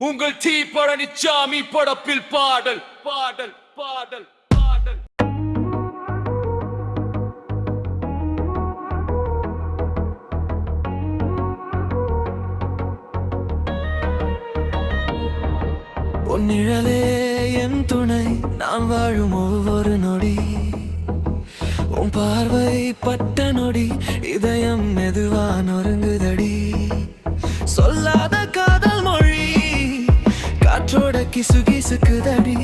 உங்கள் தீ பழனிச்சாமி படப்பில் பாடல் பாடல் பாடல் பாடல். பொன்னிழலே என் துணை, நாம் வாழும் ஒவ்வொரு நொடி. உன் பார்வை பட்ட நொடி, இதயம் மெதுவா நொறுங்குதடி. சொல்லாத காதல் மொழி காற்றோட கிசு கிசுக்குதடி.